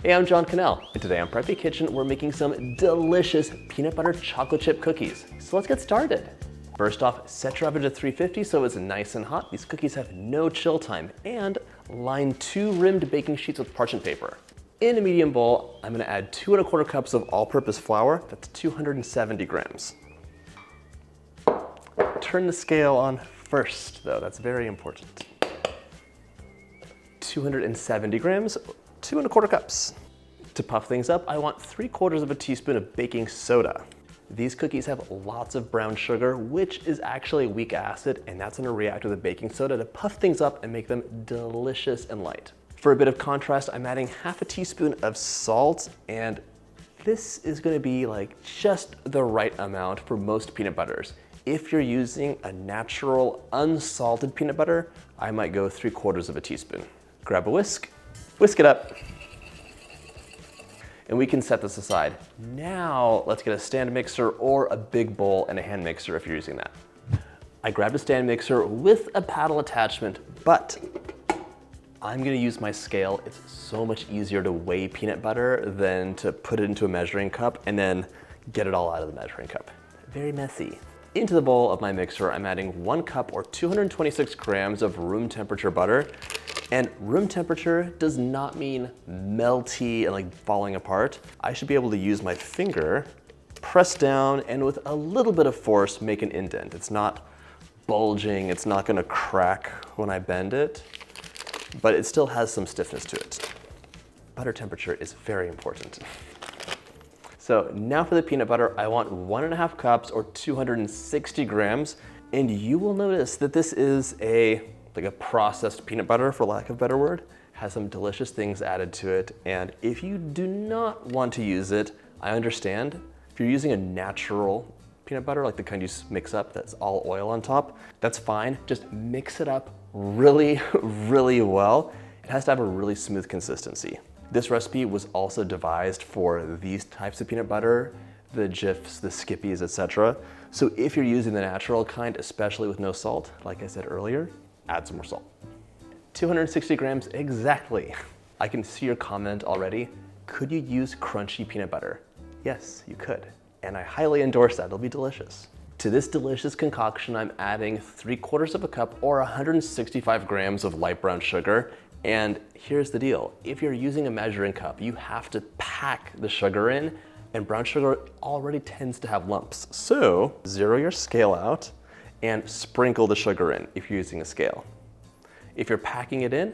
Hey, I'm John Cannell, and today on Preppy Kitchen, we're making some delicious peanut butter chocolate chip cookies. So let's get started. First off, set your oven to 350 so it's nice and hot. These cookies have no chill time, and line 2 rimmed baking sheets with parchment paper. In a medium bowl, I'm gonna add 2 1/4 cups of all-purpose flour. That's 270 grams. Turn the scale on first, though. That's very important. 270 grams, 2 1/4 cups. To puff things up, I want 3/4 of a teaspoon of baking soda. These cookies have lots of brown sugar, which is actually a weak acid, and that's gonna react with the baking soda to puff things up and make them delicious and light. For a bit of contrast, I'm adding half a teaspoon of salt, and this is gonna be like just the right amount for most peanut butters. If you're using a natural, unsalted peanut butter, I might go 3/4 of a teaspoon. Grab a whisk it up, and we can set this aside. Now, let's get a stand mixer or a big bowl and a hand mixer if you're using that. I grabbed a stand mixer with a paddle attachment, but I'm gonna use my scale. It's so much easier to weigh peanut butter than to put it into a measuring cup and then get it all out of the measuring cup. Very messy. Into the bowl of my mixer, I'm adding 1 cup or 226 grams of room temperature butter. And room temperature does not mean melty and like falling apart. I should be able to use my finger, press down, and with a little bit of force, make an indent. It's not bulging, it's not gonna crack when I bend it, but it still has some stiffness to it. Butter temperature is very important. So now for the peanut butter, I want 1 1/2 cups or 260 grams. And you will notice that this is like a processed peanut butter, for lack of a better word. Has some delicious things added to it. And if you do not want to use it, I understand. If you're using a natural peanut butter, like the kind you mix up that's all oil on top, that's fine. Just mix it up really, really well. It has to have a really smooth consistency. This recipe was also devised for these types of peanut butter, the Jifs, the Skippies, etc. So if you're using the natural kind, especially with no salt, like I said earlier, add some more salt. 260 grams exactly. I can see your comment already. Could you use crunchy peanut butter? Yes, you could. And I highly endorse that, it'll be delicious. To this delicious concoction, I'm adding 3/4 of a cup or 165 grams of light brown sugar. And here's the deal. If you're using a measuring cup, you have to pack the sugar in, and brown sugar already tends to have lumps. So zero your scale out and sprinkle the sugar in if you're using a scale. If you're packing it in,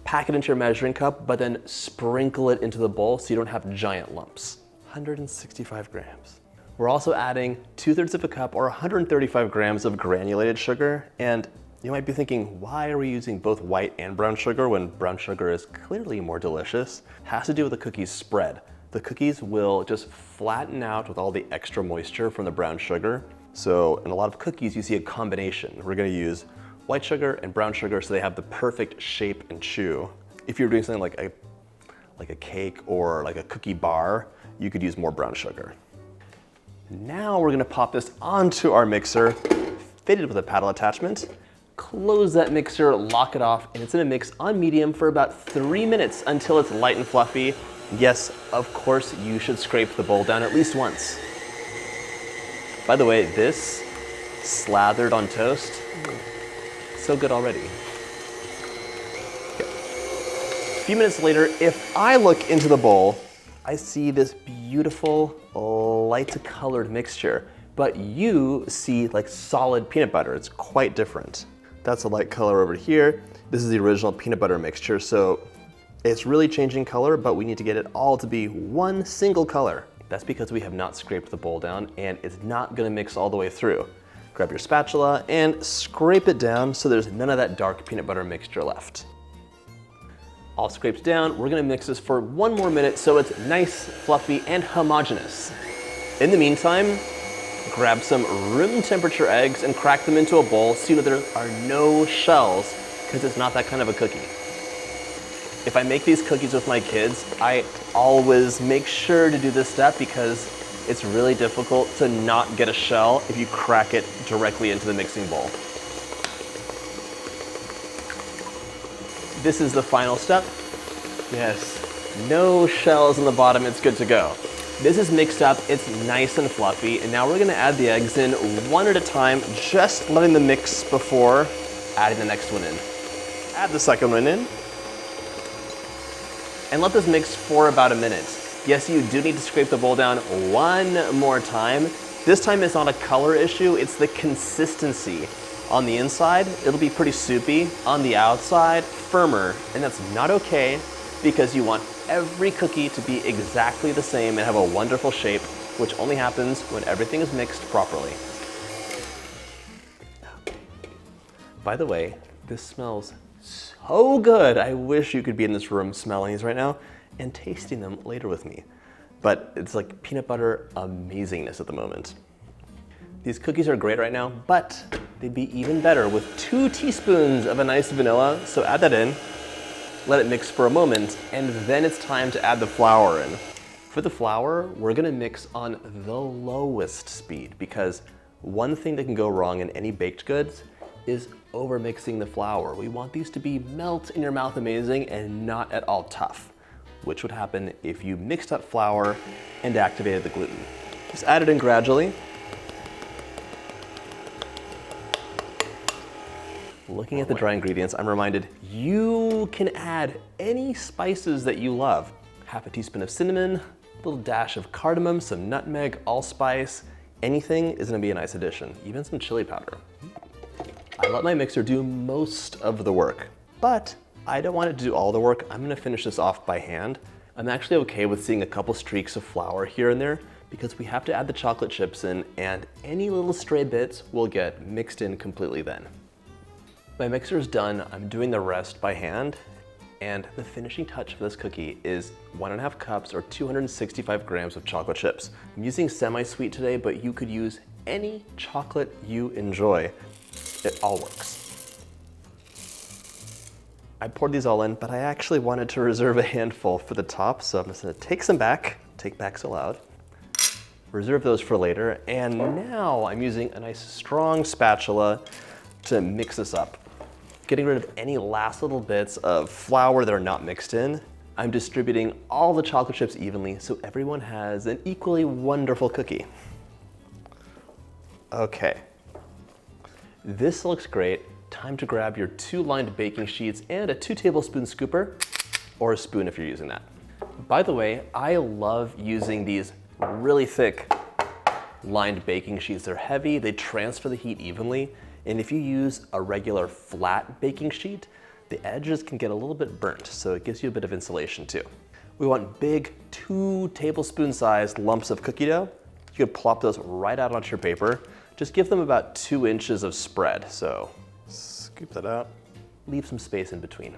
pack it into your measuring cup, but then sprinkle it into the bowl so you don't have giant lumps. 165 grams. We're also adding 2/3 of a cup or 135 grams of granulated sugar. And you might be thinking, why are we using both white and brown sugar when brown sugar is clearly more delicious? It has to do with the cookie's spread. The cookies will just flatten out with all the extra moisture from the brown sugar. So in a lot of cookies, you see a combination. We're gonna use white sugar and brown sugar so they have the perfect shape and chew. If you're doing something like a cake or like a cookie bar, you could use more brown sugar. Now we're gonna pop this onto our mixer, fitted with a paddle attachment. Close that mixer, lock it off, and it's gonna mix on medium for about 3 minutes until it's light and fluffy. Yes, of course, you should scrape the bowl down at least once. By the way, this slathered on toast, so good already. Okay. A few minutes later, if I look into the bowl, I see this beautiful light colored mixture, but you see like solid peanut butter. It's quite different. That's a light color over here. This is the original peanut butter mixture, so it's really changing color, but we need to get it all to be one single color. That's because we have not scraped the bowl down and it's not gonna mix all the way through. Grab your spatula and scrape it down so there's none of that dark peanut butter mixture left. All scraped down, we're gonna mix this for 1 more minute so it's nice, fluffy, and homogeneous. In the meantime, grab some room temperature eggs and crack them into a bowl so you know there are no shells because it's not that kind of a cookie. If I make these cookies with my kids, I always make sure to do this step because it's really difficult to not get a shell if you crack it directly into the mixing bowl. This is the final step. Yes, No shells on the bottom, it's good to go. This is mixed up, it's nice and fluffy, and now we're gonna add the eggs in one at a time, just letting them mix before adding the next one in. Add the second one in, and let this mix for about a minute. Yes, you do need to scrape the bowl down one more time. This time it's not a color issue, it's the consistency. On the inside, it'll be pretty soupy. On the outside, firmer, and that's not okay because you want every cookie to be exactly the same and have a wonderful shape, which only happens when everything is mixed properly. By the way, this smells so good. I wish you could be in this room smelling these right now and tasting them later with me. But it's like peanut butter amazingness at the moment. These cookies are great right now, but they'd be even better with 2 teaspoons of a nice vanilla. So add that in, let it mix for a moment, and then it's time to add the flour in. For the flour, we're gonna mix on the lowest speed because one thing that can go wrong in any baked goods is over mixing the flour. We want these to be melt in your mouth amazing and not at all tough, which would happen if you mixed up flour and activated the gluten. Just add it in gradually. Looking at the dry ingredients, I'm reminded you can add any spices that you love. Half a teaspoon of cinnamon, a little dash of cardamom, some nutmeg, allspice. Anything is gonna be a nice addition, even some chili powder. I let my mixer do most of the work, but I don't want it to do all the work. I'm gonna finish this off by hand. I'm actually okay with seeing a couple streaks of flour here and there because we have to add the chocolate chips in and any little stray bits will get mixed in completely then. My mixer is done, I'm doing the rest by hand, and the finishing touch for this cookie is 1.5 cups or 265 grams of chocolate chips. I'm using semi-sweet today, but you could use any chocolate you enjoy. It all works. I poured these all in, but I actually wanted to reserve a handful for the top, so I'm just gonna take some back, take back so loud, reserve those for later, and now I'm using a nice strong spatula to mix this up. Getting rid of any last little bits of flour that are not mixed in. I'm distributing all the chocolate chips evenly so everyone has an equally wonderful cookie. Okay, this looks great. Time to grab your 2 lined baking sheets and a 2 tablespoon scooper, or a spoon if you're using that. By the way, I love using these really thick lined baking sheets. They're heavy, they transfer the heat evenly. And if you use a regular flat baking sheet, the edges can get a little bit burnt, so it gives you a bit of insulation too. We want big 2 tablespoon sized lumps of cookie dough. You could plop those right out onto your paper. Just give them about 2 inches of spread. So scoop that out, leave some space in between.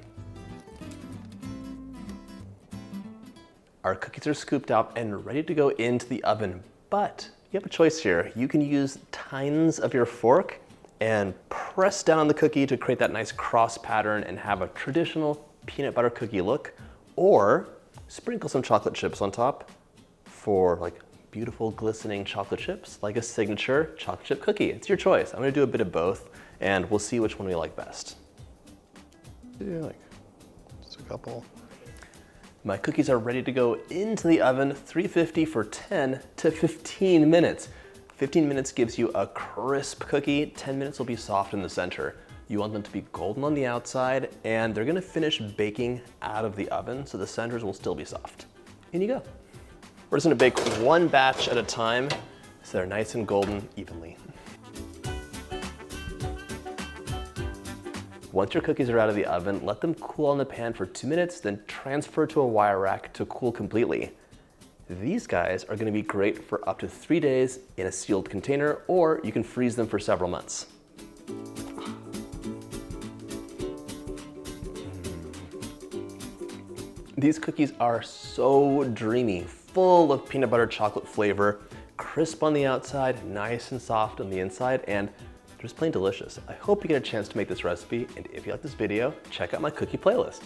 Our cookies are scooped out and ready to go into the oven, but you have a choice here. You can use tines of your fork and press down on the cookie to create that nice cross pattern and have a traditional peanut butter cookie look, or sprinkle some chocolate chips on top for like beautiful glistening chocolate chips, like a signature chocolate chip cookie. It's your choice. I'm gonna do a bit of both and we'll see which one we like best. Yeah, like just a couple. My cookies are ready to go into the oven, 350 for 10 to 15 minutes. 15 minutes gives you a crisp cookie, 10 minutes will be soft in the center. You want them to be golden on the outside, and they're gonna finish baking out of the oven, so the centers will still be soft. In you go. We're just gonna bake 1 batch at a time, so they're nice and golden evenly. Once your cookies are out of the oven, let them cool in the pan for 2 minutes, then transfer to a wire rack to cool completely. These guys are gonna be great for up to 3 days in a sealed container, or you can freeze them for several months. These cookies are so dreamy, full of peanut butter chocolate flavor, crisp on the outside, nice and soft on the inside, and just plain delicious. I hope you get a chance to make this recipe, and if you like this video, check out my cookie playlist.